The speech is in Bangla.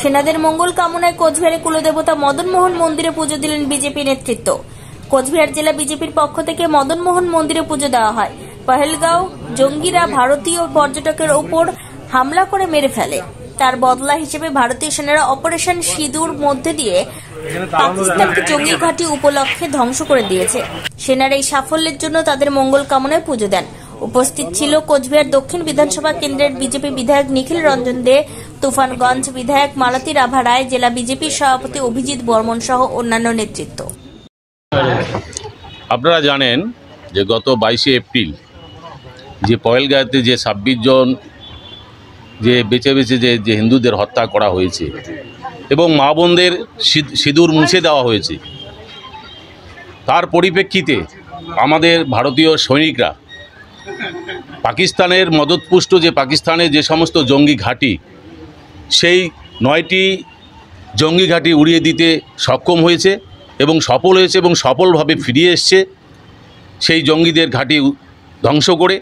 সেনাদের মঙ্গল কামনায় কোচবিহারে কুলদেবতা মদন মোহন মন্দিরে পুজো দিলেন বিজেপি নেতৃত্ব। কোচবিহার জেলা বিজেপির পক্ষ থেকে মদন মোহন মন্দিরে পুজো দেওয়া হয়। পহেলগাঁও জঙ্গিরা ভারতীয় পর্যটকের ওপর হামলা করে মেরে ফেলে। তার বদলা হিসেবে ভারতীয় সেনারা অপারেশন সিঁদুর মধ্যে দিয়ে পাকিস্তানকে জঙ্গি ঘাঁটি উপলক্ষে ধ্বংস করে দিয়েছে। সেনারা এই সাফল্যের জন্য তাদের মঙ্গল কামনায় পুজো দেন। উপস্থিত ছিল কোচবিহার দক্ষিণ বিধানসভা কেন্দ্রের বিজেপি বিধায়ক নিখিল রঞ্জন দে, তুফানগঞ্জ বিধায়ক মালতী রাভা রায়, জেলা বিজেপির সভাপতি অভিজিৎ বর্মন সহ অন্যান্য নেতৃত্ব। আপনারা জানেন যে গত 22শে এপ্রিল যে পহেলগাঁওতে যে 26 জন যে বেছে বেছে যে হিন্দুদের হত্যা করা হয়েছে এবং মা বোনদের সিঁদুর মুছে দেওয়া হয়েছে, তার পরিপ্রেক্ষিতে আমাদের ভারতীয় সৈনিকরা পাকিস্তানের মদতপুষ্ট যে পাকিস্তানের যে সমস্ত জঙ্গি ঘাঁটি, সেই 9টি জঙ্গি ঘাঁটি উড়িয়ে দিতে সক্ষম হয়েছে এবং সফল হয়েছে এবং সফলভাবে ফিরিয়ে এসছে সেই জঙ্গিদের ঘাঁটি ধ্বংস করে।